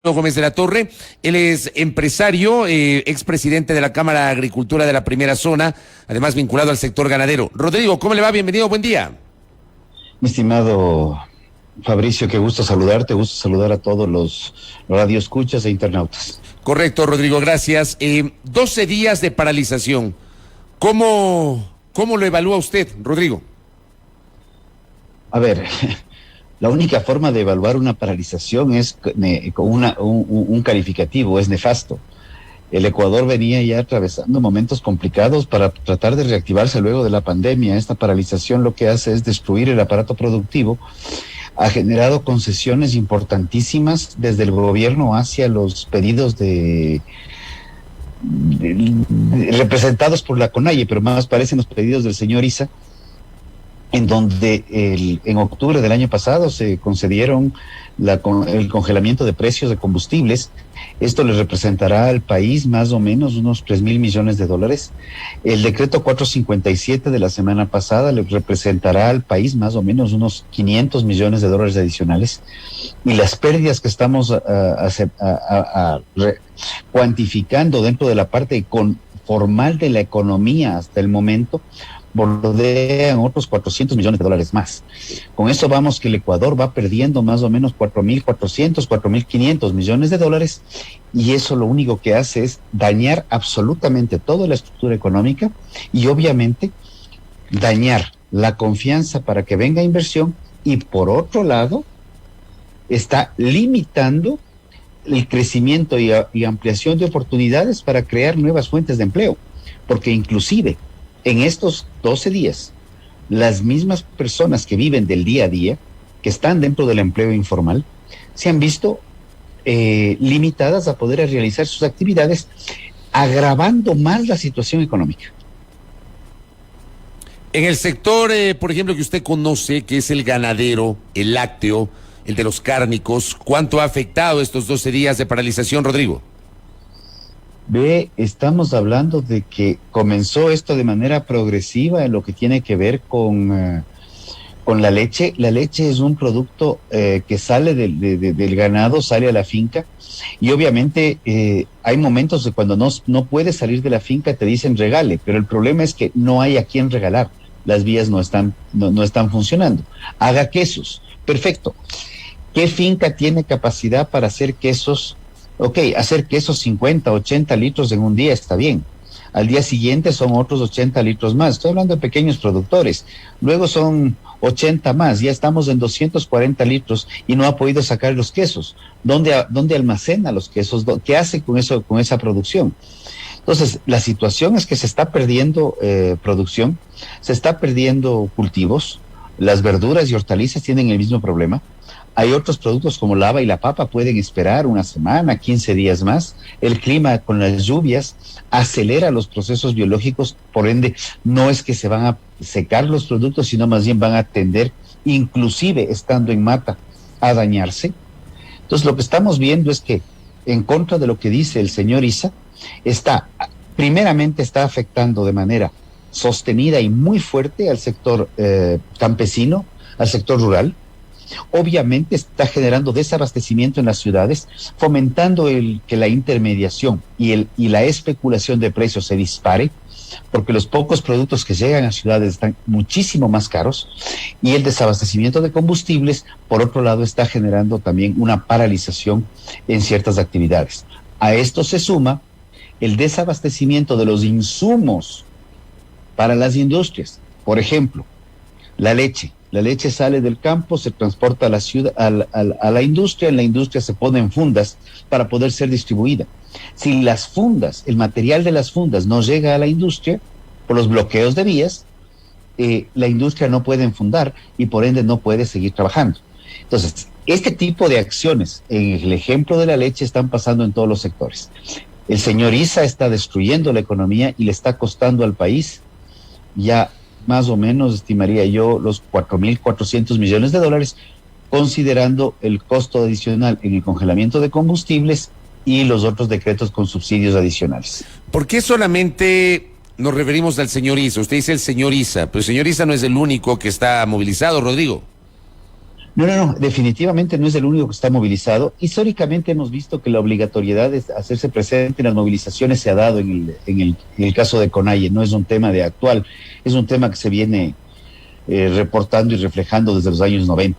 Gómez de la Torre. Él es empresario, expresidente de la Cámara de Agricultura de la Primera Zona, además vinculado al sector ganadero. Rodrigo, ¿cómo le va? Bienvenido, buen día. Mi estimado Fabricio, qué gusto saludarte, gusto saludar a todos los radioescuchas e internautas. Correcto, Rodrigo, gracias. 12 días de paralización. ¿Cómo lo evalúa usted, Rodrigo? A ver, la única forma de evaluar una paralización es con un calificativo, es nefasto. El Ecuador venía ya atravesando momentos complicados para tratar de reactivarse luego de la pandemia. Esta paralización lo que hace es destruir el aparato productivo. Ha generado concesiones importantísimas desde el gobierno hacia los pedidos representados por la CONAIE, pero más parecen los pedidos del señor Issa, en donde en octubre del año pasado se concedieron el congelamiento de precios de combustibles. Esto le representará al país más o menos unos 3.000 millones de dólares. El decreto 457 de la semana pasada le representará al país más o menos unos 500 millones de dólares adicionales. Y las pérdidas que estamos cuantificando dentro de la parte formal de la economía hasta el momento bordean otros 400 millones de dólares más. Con eso vamos que el Ecuador va perdiendo más o menos 4.400, 4.500 millones de dólares, y eso lo único que hace es dañar absolutamente toda la estructura económica y obviamente dañar la confianza para que venga inversión, y por otro lado está limitando el crecimiento y ampliación de oportunidades para crear nuevas fuentes de empleo, porque inclusive en estos 12 días, las mismas personas que viven del día a día, que están dentro del empleo informal, se han visto limitadas a poder realizar sus actividades, agravando más la situación económica. En el sector, por ejemplo, que usted conoce, que es el ganadero, el lácteo, el de los cárnicos, ¿cuánto ha afectado estos 12 días de paralización, Rodrigo? Estamos hablando de que comenzó esto de manera progresiva en lo que tiene que ver con la leche. La leche es un producto que sale del ganado, sale a la finca, y obviamente hay momentos de cuando no puede salir de la finca, te dicen regale, pero el problema es que no hay a quien regalar. Las vías no están funcionando. Haga quesos, perfecto. ¿Qué finca tiene capacidad para hacer quesos? Ok, hacer quesos 50, 80 litros en un día está bien. Al día siguiente son otros 80 litros más. Estoy hablando de pequeños productores. Luego son 80 más. Ya estamos en 240 litros y no ha podido sacar los quesos. ¿Dónde almacena los quesos? ¿Qué hace con eso, con esa producción? Entonces, la situación es que se está perdiendo producción, se está perdiendo cultivos. Las verduras y hortalizas tienen el mismo problema. Hay otros productos como la haba y la papa pueden esperar una semana, 15 días más. El clima con las lluvias acelera los procesos biológicos, por ende no es que se van a secar los productos, sino más bien van a tender, inclusive estando en mata, a dañarse. Entonces lo que estamos viendo es que, en contra de lo que dice el señor Issa, primeramente está afectando de manera sostenida y muy fuerte al sector campesino, al sector rural. Obviamente está generando desabastecimiento en las ciudades, fomentando que la intermediación y la especulación de precios se dispare, porque los pocos productos que llegan a ciudades están muchísimo más caros, y el desabastecimiento de combustibles, por otro lado, está generando también una paralización en ciertas actividades. A esto se suma el desabastecimiento de los insumos para las industrias. Por ejemplo, la leche. La leche sale del campo, se transporta a la ciudad, a la industria, en la industria se pone en fundas para poder ser distribuida. Si las fundas, el material de las fundas no llega a la industria, por los bloqueos de vías, la industria no puede enfundar y por ende no puede seguir trabajando. Entonces, este tipo de acciones, en el ejemplo de la leche, están pasando en todos los sectores. El señor Issa está destruyendo la economía y le está costando al país ya más o menos, estimaría yo, los 4.400 millones de dólares, considerando el costo adicional en el congelamiento de combustibles y los otros decretos con subsidios adicionales. ¿Por qué solamente nos referimos al señor Issa? Usted dice el señor Issa, pero el señor Issa no es el único que está movilizado, Rodrigo. No, no, no, definitivamente no es el único que está movilizado. Históricamente hemos visto que la obligatoriedad de hacerse presente en las movilizaciones se ha dado en el caso de Conalle. No es un tema de actual, es un tema que se viene reportando y reflejando desde los años 90.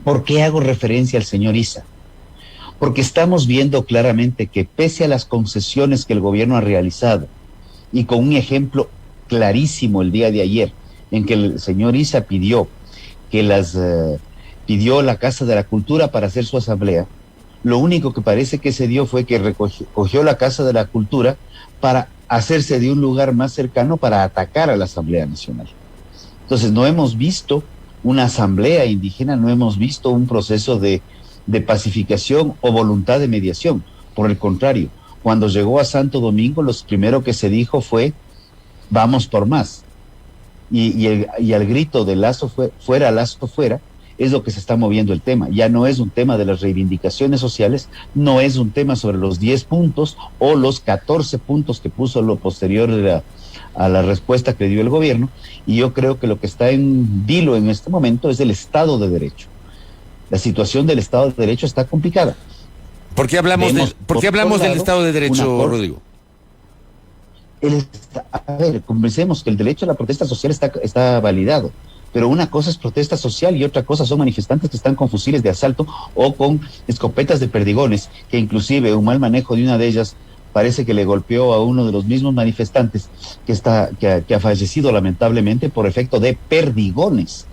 ¿Por qué hago referencia al señor Issa? Porque estamos viendo claramente que pese a las concesiones que el gobierno ha realizado, y con un ejemplo clarísimo el día de ayer, en que el señor Issa pidió la Casa de la Cultura para hacer su asamblea, lo único que parece que se dio fue que cogió la Casa de la Cultura para hacerse de un lugar más cercano para atacar a la Asamblea Nacional. Entonces no hemos visto una asamblea indígena, no hemos visto un proceso de pacificación o voluntad de mediación. Por el contrario, cuando llegó a Santo Domingo, lo primero que se dijo fue, vamos por más. Y al grito de Lazo fuera, Lazo fuera, es lo que se está moviendo el tema. Ya no es un tema de las reivindicaciones sociales, no es un tema sobre los 10 puntos o los 14 puntos que puso lo posterior a la respuesta que dio el gobierno, y yo creo que lo que está en vilo en este momento es el Estado de Derecho. La situación del Estado de Derecho está complicada. ¿Por qué hablamos del Estado de Derecho, Rodrigo? A ver, convencemos que el derecho a la protesta social está validado, pero una cosa es protesta social y otra cosa son manifestantes que están con fusiles de asalto o con escopetas de perdigones, que inclusive un mal manejo de una de ellas parece que le golpeó a uno de los mismos manifestantes que ha fallecido lamentablemente por efecto de perdigones.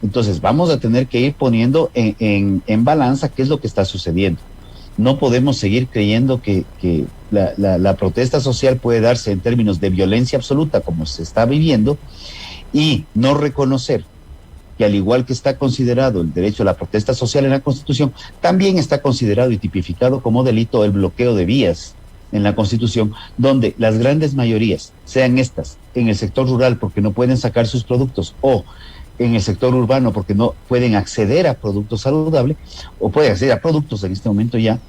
Entonces vamos a tener que ir poniendo en balanza qué es lo que está sucediendo. No podemos seguir creyendo que la protesta social puede darse en términos de violencia absoluta como se está viviendo y no reconocer que al igual que está considerado el derecho a la protesta social en la Constitución, también está considerado y tipificado como delito el bloqueo de vías en la Constitución, donde las grandes mayorías, sean estas en el sector rural porque no pueden sacar sus productos o en el sector urbano porque no pueden acceder a productos saludables o pueden acceder a productos en este momento ya,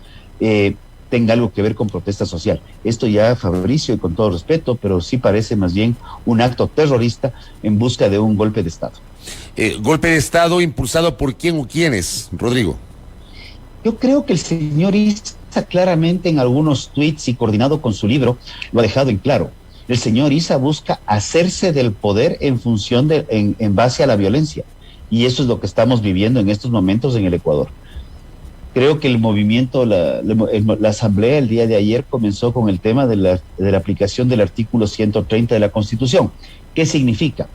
tenga algo que ver con protesta social. Esto ya, Fabricio, y con todo respeto, pero sí parece más bien un acto terrorista en busca de un golpe de Estado. ¿Golpe de Estado impulsado por quién o quiénes, Rodrigo? Yo creo que el señor Issa claramente en algunos tweets y coordinado con su libro lo ha dejado en claro. El señor Issa busca hacerse del poder en base a la violencia. Y eso es lo que estamos viviendo en estos momentos en el Ecuador. Creo que el movimiento, la asamblea el día de ayer comenzó con el tema de la aplicación del artículo 130 de la Constitución. ¿Qué significa?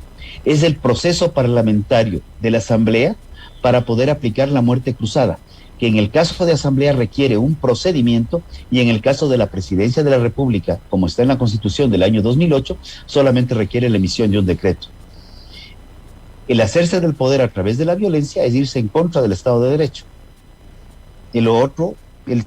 Es el proceso parlamentario de la asamblea para poder aplicar la muerte cruzada, que en el caso de asamblea requiere un procedimiento y en el caso de la presidencia de la República, como está en la Constitución del año 2008, solamente requiere la emisión de un decreto. El hacerse del poder a través de la violencia es irse en contra del Estado de Derecho. Y lo otro,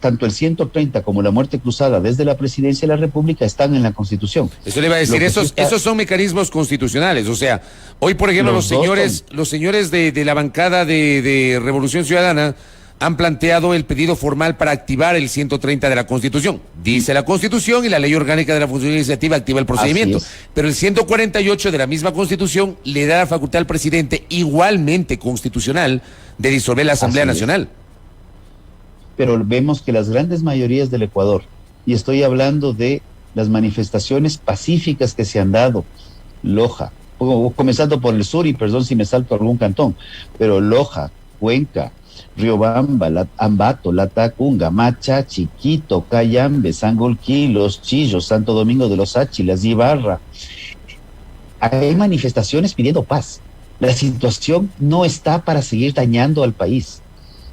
tanto el 130 como la muerte cruzada desde la presidencia de la República están en la Constitución. Eso le iba a decir, esos son mecanismos constitucionales. O sea, hoy, por ejemplo, los señores de la bancada de Revolución Ciudadana han planteado el pedido formal para activar el 130 de la Constitución. Dice la Constitución y la Ley Orgánica de la Función Legislativa activa el procedimiento. Pero el 148 de la misma Constitución le da la facultad al presidente, igualmente constitucional, de disolver la Asamblea Nacional. Pero vemos que las grandes mayorías del Ecuador, y estoy hablando de las manifestaciones pacíficas que se han dado, Loja, comenzando por el sur, y perdón si me salto algún cantón, pero Loja, Cuenca, Riobamba, Ambato, Latacunga, Macha, Chiquito, Cayambe, Sangolquí, Los Chillos, Santo Domingo de los Áchilas, Ibarra. Hay manifestaciones pidiendo paz. La situación no está para seguir dañando al país.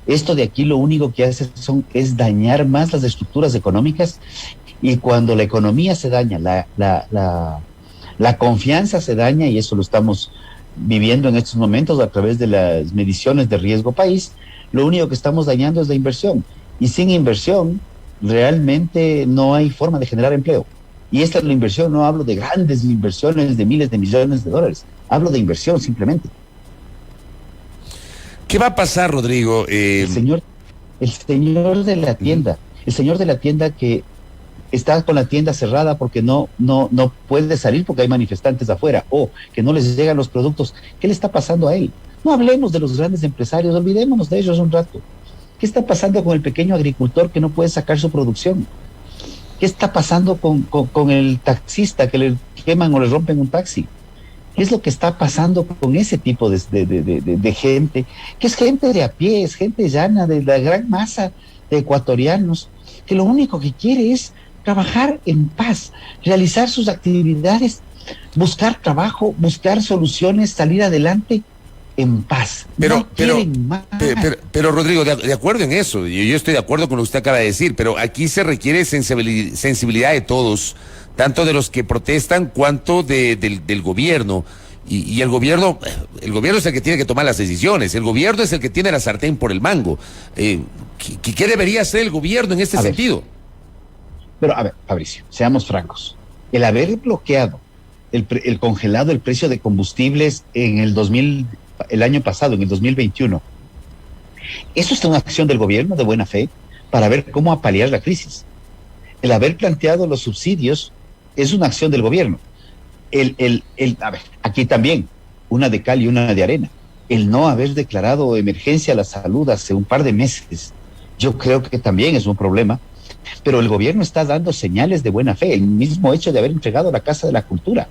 Esto de aquí lo único que hace es dañar más las estructuras económicas, y cuando la economía se daña, la confianza se daña, y eso lo estamos viviendo en estos momentos a través de las mediciones de riesgo país, lo único que estamos dañando es la inversión, y sin inversión realmente no hay forma de generar empleo. Y esta es la inversión, no hablo de grandes inversiones de miles de millones de dólares, hablo de inversión simplemente. ¿Qué va a pasar, Rodrigo? El señor de la tienda, el señor de la tienda que está con la tienda cerrada porque no puede salir porque hay manifestantes afuera, o que no les llegan los productos. ¿Qué le está pasando a él? No hablemos de los grandes empresarios, olvidémonos de ellos un rato. ¿Qué está pasando con el pequeño agricultor que no puede sacar su producción? ¿Qué está pasando con el taxista que le queman o le rompen un taxi? ¿Qué es lo que está pasando con ese tipo de gente? Que es gente de a pie, es gente llana, de la gran masa de ecuatorianos, que lo único que quiere es trabajar en paz, realizar sus actividades, buscar trabajo, buscar soluciones, salir adelante en paz. Pero Rodrigo, de acuerdo en eso, yo estoy de acuerdo con lo que usted acaba de decir, pero aquí se requiere sensibilidad de todos, tanto de los que protestan cuanto del gobierno. Y el gobierno es el que tiene que tomar las decisiones, el gobierno es el que tiene la sartén por el mango. ¿Qué debería hacer el gobierno en este sentido? Pero a ver, Fabricio, seamos francos. El haber bloqueado, el congelado el precio de combustibles en el año pasado, en el 2021, eso es una acción del gobierno de buena fe para ver cómo apalear la crisis. El haber planteado los subsidios es una acción del gobierno. A ver, aquí también, una de cal y una de arena. El no haber declarado emergencia a la salud hace un par de meses, yo creo que también es un problema, pero el gobierno está dando señales de buena fe. El mismo hecho de haber entregado la Casa de la Cultura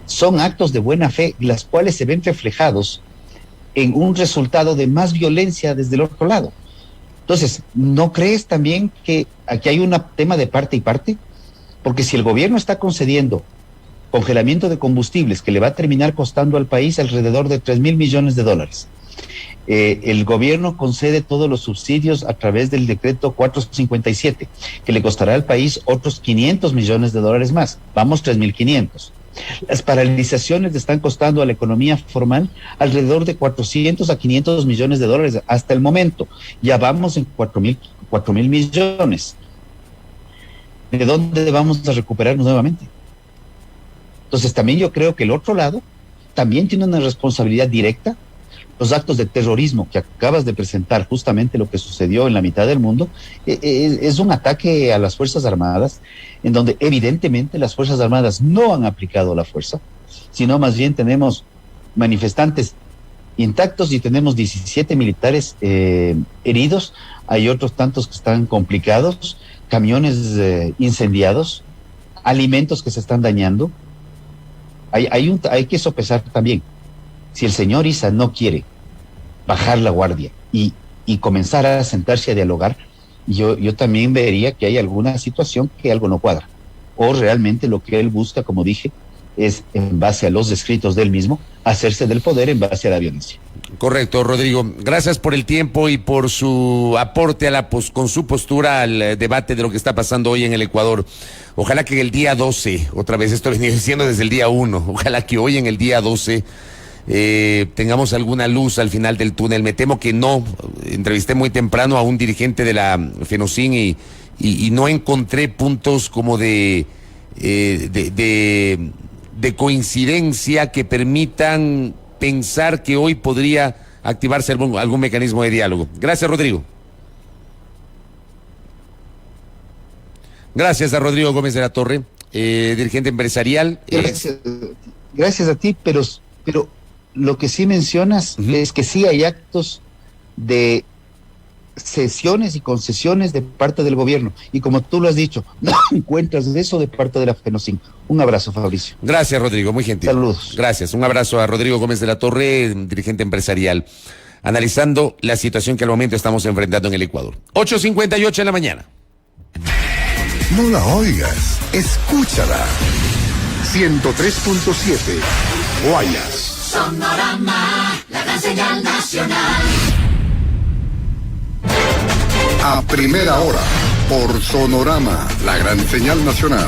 son actos de buena fe, las cuales se ven reflejados en un resultado de más violencia desde el otro lado. Entonces, ¿no crees también que aquí hay un tema de parte y parte? Porque si el gobierno está concediendo congelamiento de combustibles que le va a terminar costando al país alrededor de 3,000 millones de dólares, el gobierno concede todos los subsidios a través del decreto 457, que le costará al país otros 500 millones de dólares más, vamos 3,500. Las paralizaciones le están costando a la economía formal alrededor de 400 a 500 millones de dólares hasta el momento. Ya vamos en 4,000 millones. ¿De dónde vamos a recuperarnos nuevamente? Entonces también yo creo que el otro lado también tiene una responsabilidad directa. Los actos de terrorismo que acabas de presentar, justamente lo que sucedió en la mitad del mundo, es un ataque a las Fuerzas Armadas, en donde evidentemente las Fuerzas Armadas no han aplicado la fuerza, sino más bien tenemos manifestantes intactos y tenemos 17 militares heridos, hay otros tantos que están complicados, camiones incendiados, alimentos que se están dañando. Hay que sopesar también. Si el señor Issa no quiere bajar la guardia y comenzar a sentarse a dialogar, yo también vería que hay alguna situación que algo no cuadra. O realmente lo que él busca, como dije, es, en base a los escritos del mismo, hacerse del poder en base a la violencia. Correcto, Rodrigo. Gracias por el tiempo y por su aporte con su postura al debate de lo que está pasando hoy en el Ecuador. Ojalá que el día 12, otra vez esto venía diciendo desde el día 1, ojalá que hoy en el día 12 tengamos alguna luz al final del túnel. Me temo que no. Entrevisté muy temprano a un dirigente de la FENOCIN y no encontré puntos como de coincidencia que permitan pensar que hoy podría activarse algún mecanismo de diálogo. Gracias, Rodrigo. Gracias a Rodrigo Gómez de la Torre, dirigente empresarial. Gracias a ti, pero lo que sí mencionas es que sí hay actos de cesiones y concesiones de parte del gobierno. Y como tú lo has dicho, no encuentras eso de parte de la FENOCIN. Un abrazo, Fabricio. Gracias, Rodrigo, muy gentil. Saludos. Gracias. Un abrazo a Rodrigo Gómez de la Torre, dirigente empresarial, analizando la situación que al momento estamos enfrentando en el Ecuador. 8:58 de la mañana. No la oigas, escúchala. 103.7 Guayas. Sonorama, la gran señal nacional. A primera hora, por Sonorama, la gran señal nacional.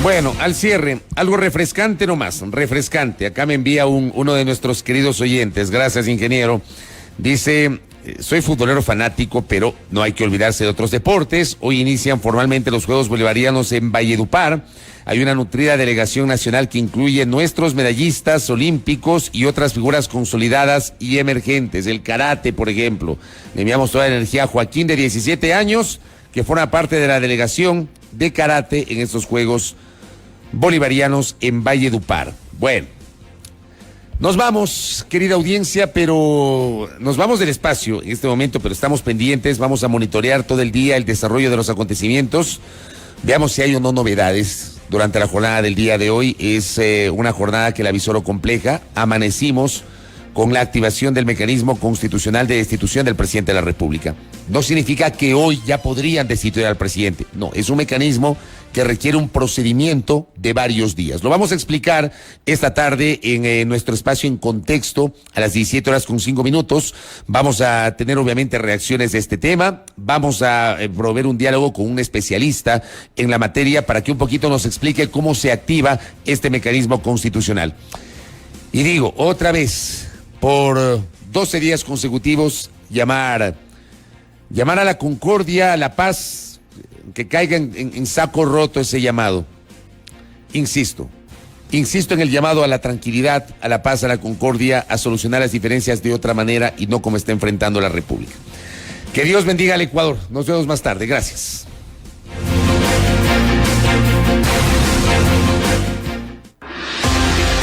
Bueno, al cierre, algo refrescante nomás, refrescante. Acá me envía uno de nuestros queridos oyentes, gracias, ingeniero. Dice, soy futbolero fanático, pero no hay que olvidarse de otros deportes. Hoy inician formalmente los Juegos Bolivarianos en Valledupar. Hay una nutrida delegación nacional que incluye nuestros medallistas olímpicos y otras figuras consolidadas y emergentes. El karate, por ejemplo. Le enviamos toda la energía a Joaquín, de 17 años, que forma parte de la delegación de karate en estos Juegos Bolivarianos en Valledupar. Bueno, nos vamos, querida audiencia, pero nos vamos del espacio en este momento, pero estamos pendientes, vamos a monitorear todo el día el desarrollo de los acontecimientos. Veamos si hay o no novedades durante la jornada del día de hoy. Es una jornada que la avisó compleja. Amanecimos con la activación del mecanismo constitucional de destitución del presidente de la República. No significa que hoy ya podrían destituir al presidente. No, es un mecanismo que requiere un procedimiento de varios días. Lo vamos a explicar esta tarde en nuestro espacio En Contexto a las 17:05. Vamos a tener obviamente reacciones de este tema. Vamos a proveer un diálogo con un especialista en la materia para que un poquito nos explique cómo se activa este mecanismo constitucional. Y digo, otra vez, por 12 días consecutivos, llamar a la concordia, a la paz, que caiga en saco roto ese llamado. Insisto en el llamado a la tranquilidad, a la paz, a la concordia, a solucionar las diferencias de otra manera y no como está enfrentando la República. Que Dios bendiga al Ecuador. Nos vemos más tarde. Gracias.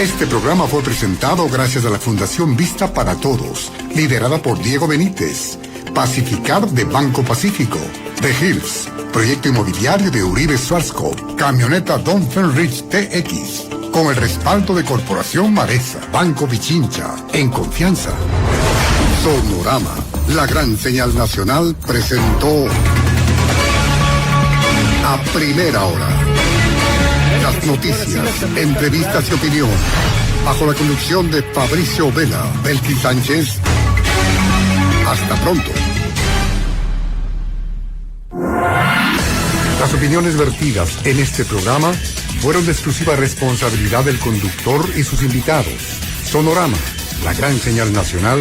Este programa fue presentado gracias a la Fundación Vista para Todos, liderada por Diego Benítez. Pacificar de Banco Pacífico. The Hills, proyecto inmobiliario de Uribe Schwarzkopf. Camioneta Don Fenrich TX. Con el respaldo de Corporación Maresa. Banco Pichincha. En confianza. Sonorama, la gran señal nacional, presentó A Primera Hora. Las noticias, entrevistas y opinión. Bajo la conducción de Fabricio Vela, Belkis Sánchez. Hasta pronto. Las opiniones vertidas en este programa fueron de exclusiva responsabilidad del conductor y sus invitados. Sonorama, la gran señal nacional,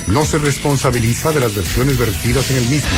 no se responsabiliza de las versiones vertidas en el mismo.